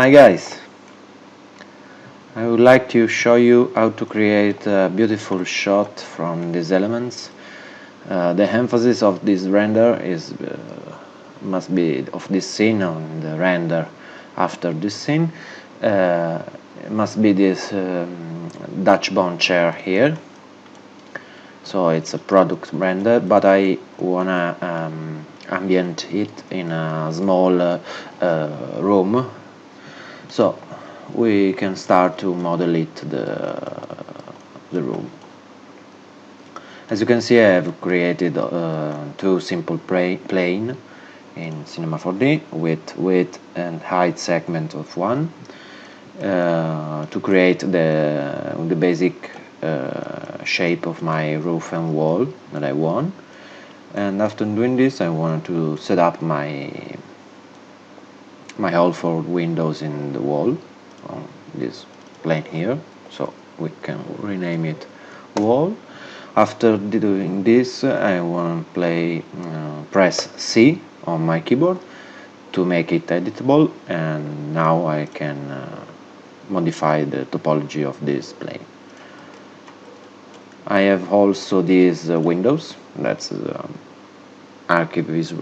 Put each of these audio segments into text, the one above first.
Hi guys, I would like to show you how to create a beautiful shot from these elements. The emphasis of this render must be of this scene on the render after this scene. It must be this Dutch bone chair here. So it's a product render, but I wanna ambient it in a small room. So we can start to model it the room. As you can see, I have created two simple plane in Cinema 4D with width and height segment of 1 to create the basic shape of my roof and wall that I want. And after doing this, I want to set up my hole for windows in the wall on this plane here, so we can rename it wall. After doing this, I want to press C on my keyboard to make it editable, and now I can modify the topology of this plane. I have also these windows, that's ArcViz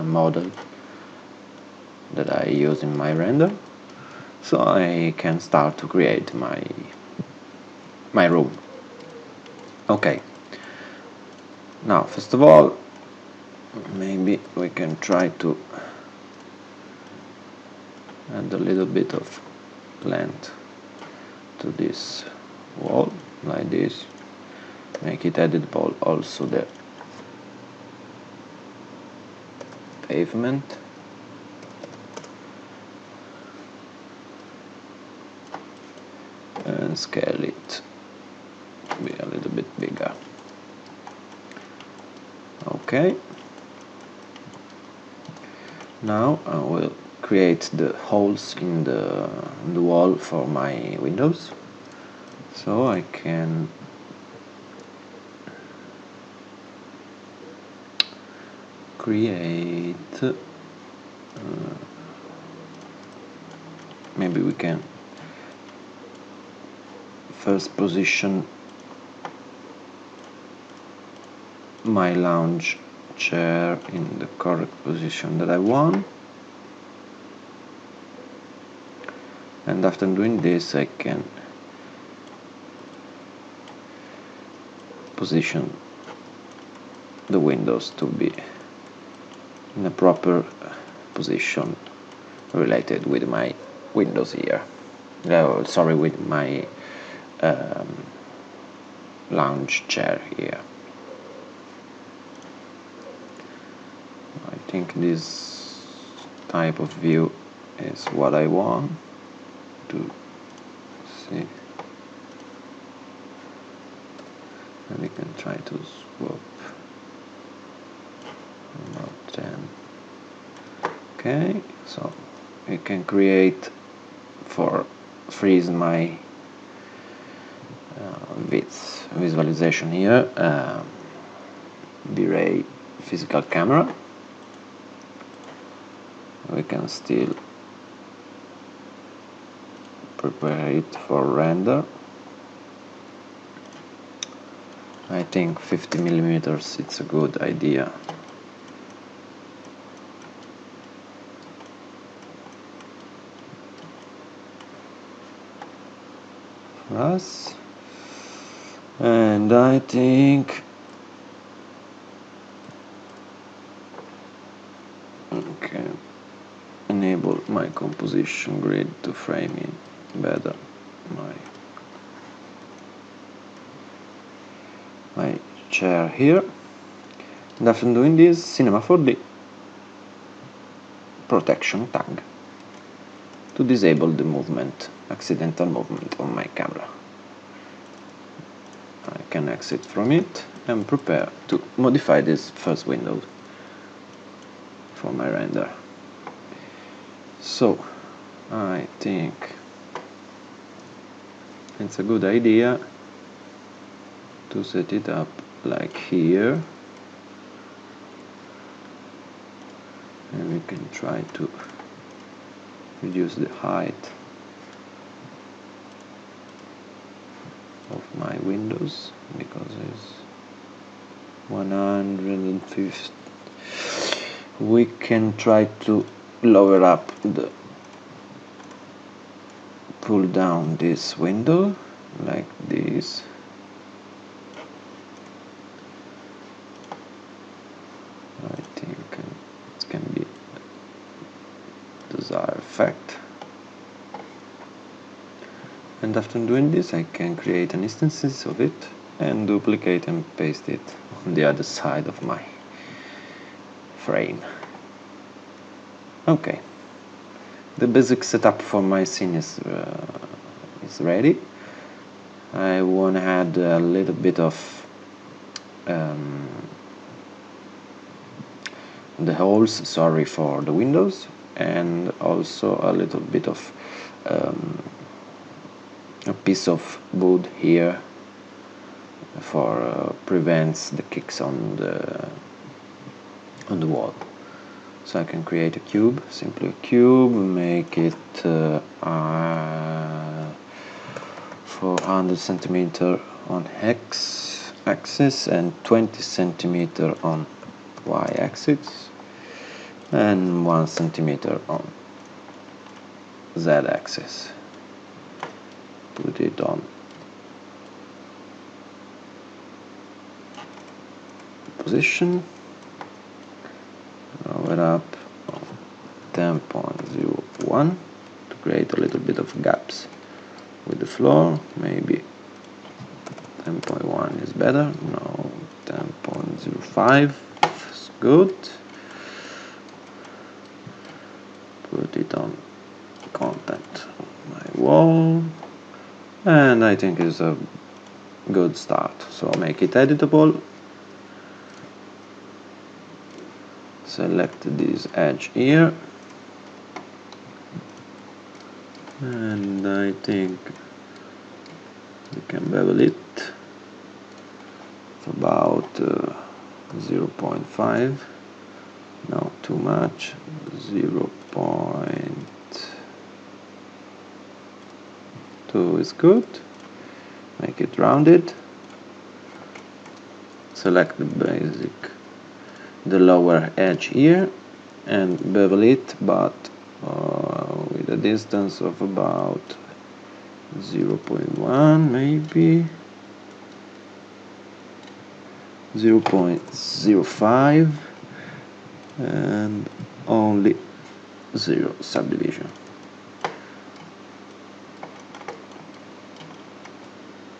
model that I use in my render, so I can start to create my room. Okay, now first of all, maybe we can try to add a little bit of length to this wall, like this, make it editable also the pavement. And scale it to be a little bit bigger. Okay. Now I will create the holes in the wall for my windows. So I can create maybe we can first position my lounge chair in the correct position that I want, and after doing this I can position the windows to be in a proper position related with my windows here. Sorry, with my lounge chair here. I think this type of view is what I want to see. And we can try to swap about 10. Okay, so we can create freeze my width visualization here, Vray physical camera. We can still prepare it for render. I think 50 millimeters it's a good idea. For us, and I think okay, enable my composition grid to frame in better my chair here. And after doing this, Cinema 4D protection tag to disable the movement, accidental movement on my camera. I can exit from it and prepare to modify this first window for my render. So I think it's a good idea to set it up like here, and we can try to reduce the height of my windows because it's 150. We can try to lower up the pull down this window like this. I think it can be desired effect. And after doing this, I can create an instance of it and duplicate and paste it on the other side of my frame. Okay, the basic setup for my scene is ready. I want to add a little bit of the holes, sorry, for the windows, and also a little bit of a piece of wood here for prevents the kicks on the wall. So I can create a cube, simply a cube, make it 400 centimeter on X axis and 20 centimeter on Y axis and 1 centimeter on Z axis. Put it on position, roll it up 10.01 to create a little bit of gaps with the floor. Maybe 10.1 is better. No, 10.05 is good. Put it on content of my wall, and I think it's a good start. So make it editable. Select this edge here, and I think we can bevel it about 0.5, no, too much, 0.2 is good. Make it rounded. Select the lower edge here and bevel it, but with a distance of about 0.1, maybe 0.05, and only 0 subdivision.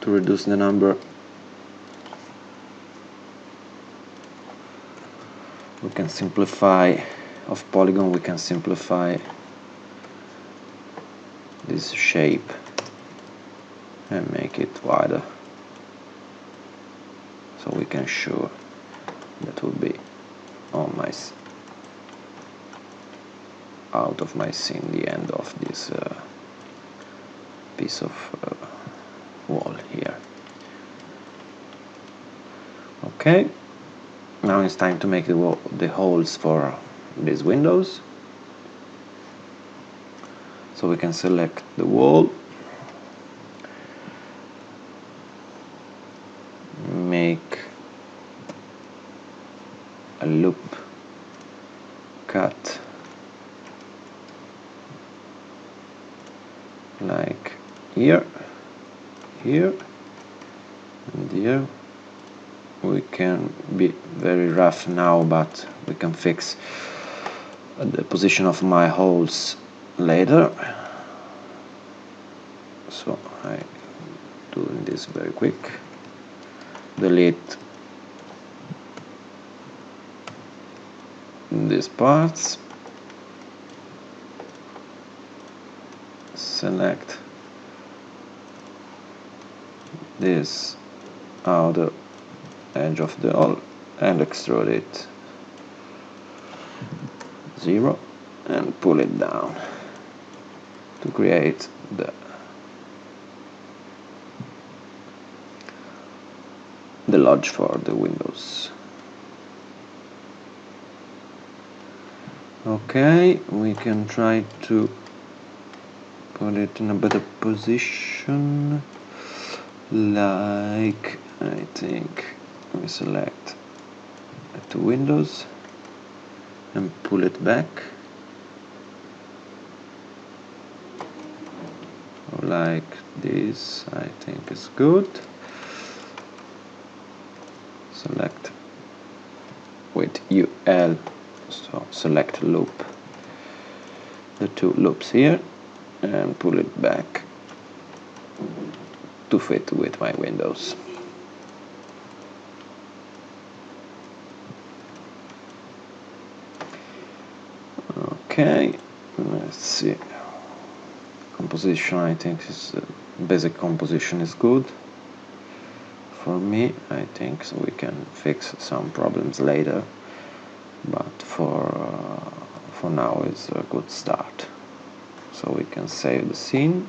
To reduce the number, we can simplify of polygon, we can simplify this shape and make it wider, so we can show that will be on my out of my scene, the end of this piece of wall here. Okay, now it's time to make the holes for these windows. So we can select the wall, make a loop cut like here, here, and here. We can be very rough now, but we can fix the position of my holes later. So I doing this very quick. Delete these parts, select this outer edge of the hole and extrude it 0 and pull it down to create the lodge for the windows. Okay, we can try to put it in a better position, like I think we select the windows and pull it back, like this. I think is good. Select with UL, so select loop, the two loops here, and pull it back to fit with my windows. Okay, let's see. Composition, I think is basic composition is good for me. I think so we can fix some problems later, but for now it's a good start. So we can save the scene.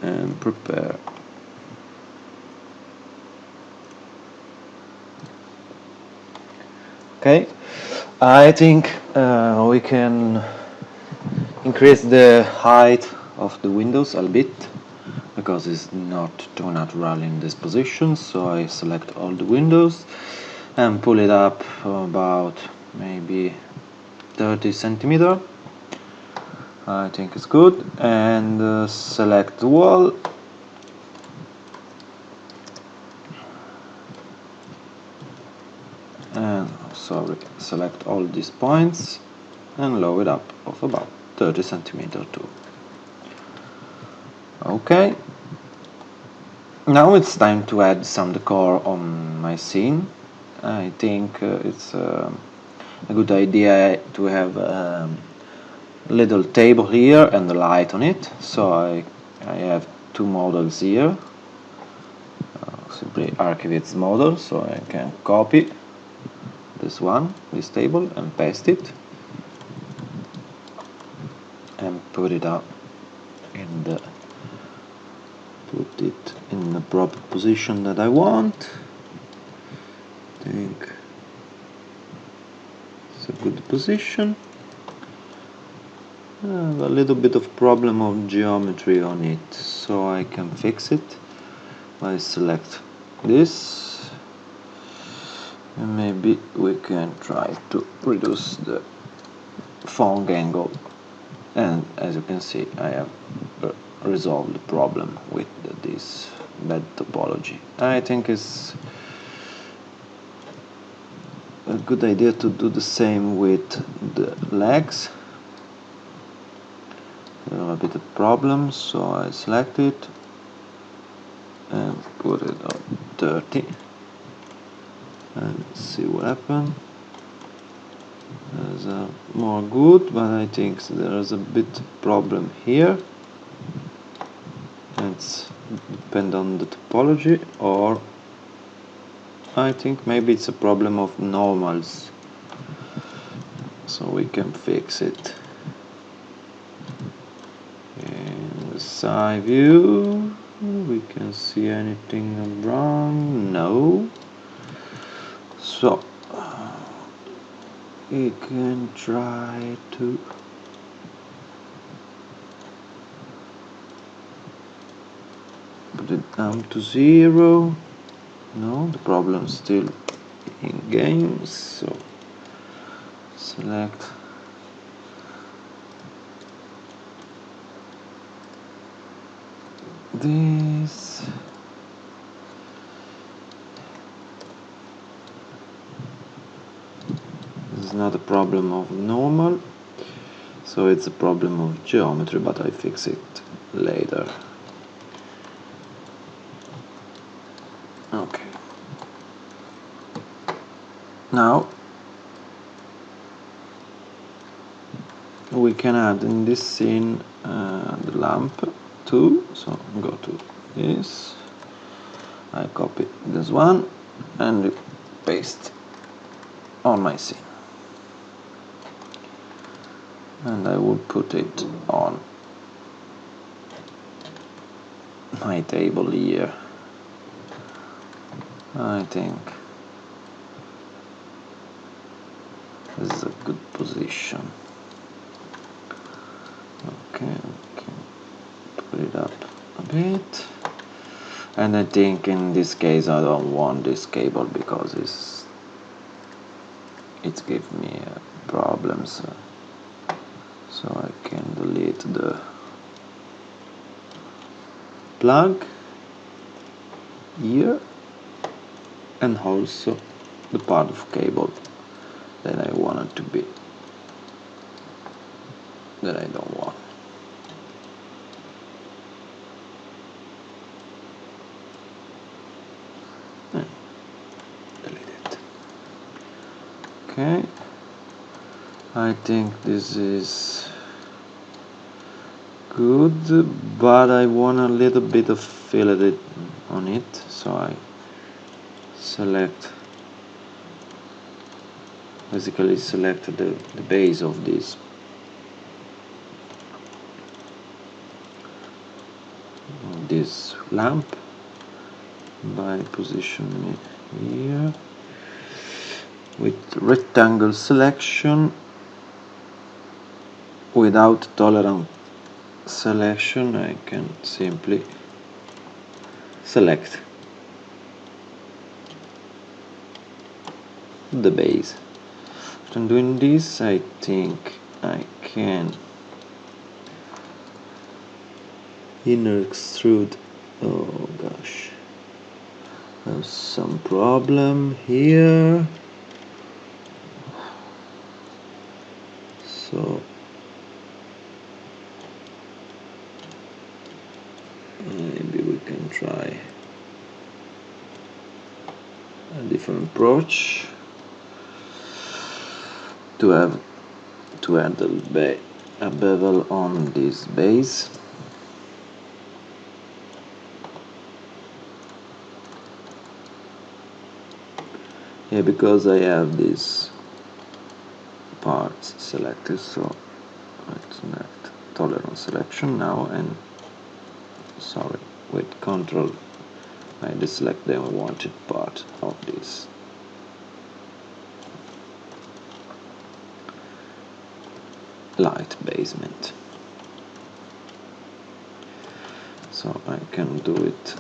And prepare. Okay, I think we can increase the height of the windows a bit, because it's not too natural in this position. So I select all the windows and pull it up about maybe 30 centimeter. I think it's good, and select the wall and select all these points and lower it up of about 30 centimeter too. Okay, now it's time to add some decor on my scene. I think it's a good idea to have a little table here and a light on it. So I have two models here. Simply archive its model, so I can copy this table, and paste it and put it up in the proper position that I want. I think it's a good position. I have a little bit of problem of geometry on it, so I can fix it. I select this, and maybe we can try to reduce the fong angle, and as you can see I have resolved the problem with this bed topology. I think it's a good idea to do the same with the legs. There are a bit of problems, so I select it and put it on 30 and see what happens. There's a more good, but I think there's a bit problem here. It's depend on the topology, or I think maybe it's a problem of normals, so we can fix it. In the side view, we can see anything wrong? No. So we can try to put it down to 0. No, the problem is still in game, so select this. This is not a problem of normal, so it's a problem of geometry, but I fix it later. Okay. Now we can add in this scene the lamp too, so go to this, I copy this one and paste on my scene, and I will put it on my table here. I think This is a good position. Okay, put it up a bit. And I think in this case I don't want this cable because it gives me problems. So I can delete the plug here and also the part of cable that I want it to be, that I don't want. Delete it. Okay, I think this is good, but I want a little bit of fillet on it, so I basically select the base of this lamp by positioning it here with rectangle selection. Without tolerance selection, I can simply select the base. After doing this, I think I can inner extrude. Oh gosh, there's some problem here. So maybe we can try a different approach to add a bevel on this base. Yeah, because I have these parts selected, so let's select tolerance selection now, and sorry, with Control I deselect the unwanted part of this. Light basement. So I can do it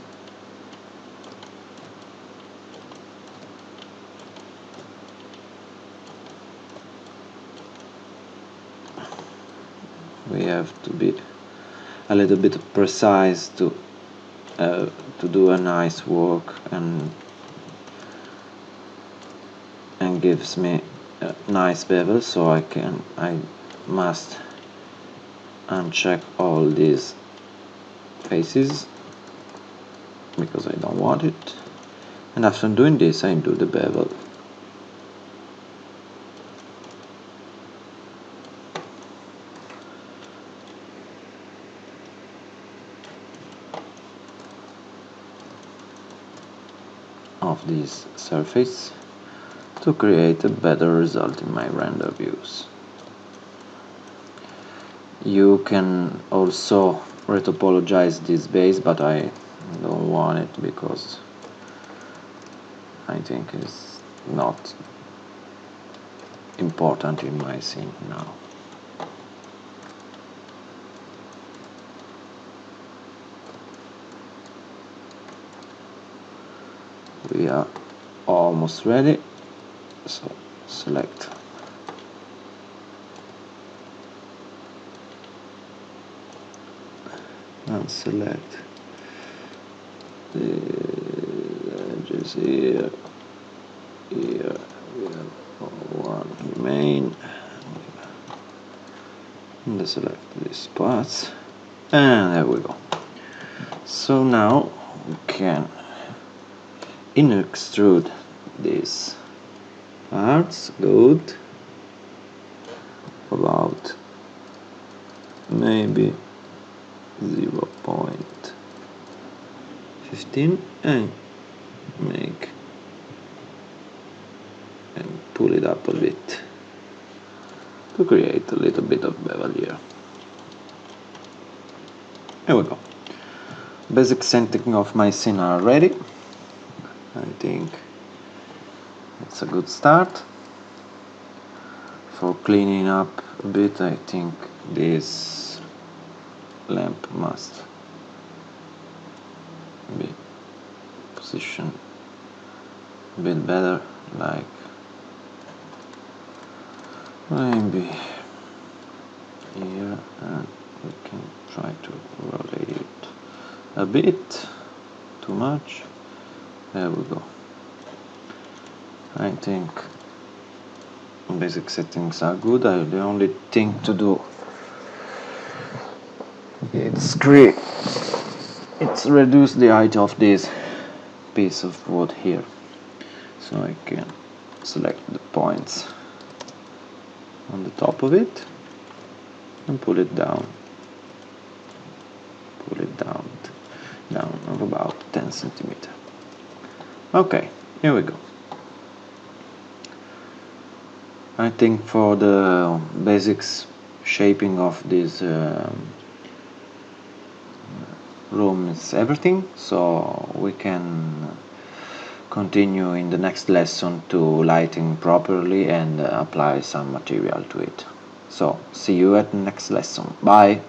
we have to be a little bit precise to do a nice work, and gives me a nice bevel. So I must uncheck all these faces because I don't want it, and after doing this I do the bevel. Of this surface to create a better result in my render views. You can also retopologize this base, but I don't want it because I think it's not important in my scene now. We are almost ready, so select and select the edges here. Here we have one remain, and select these parts, and there we go. So now we can inner extrude these parts. Good, about maybe 0.15 and make and pull it up a bit to create a little bit of bevel here. There we go. Basic setting of my scene are ready. I think it's a good start. for cleaning up a bit, I think this lamp must be positioned a bit better, like maybe here, and we can try to rotate it a bit. Too much. There we go. I think basic settings are good. The only thing to do is reduce the height of this piece of wood here, so I can select the points on the top of it and pull it down of about 10 centimeters. Okay, here we go. I think for the basics shaping of this room is everything, so we can continue in the next lesson to lighting properly and apply some material to it. So see you at the next lesson. Bye.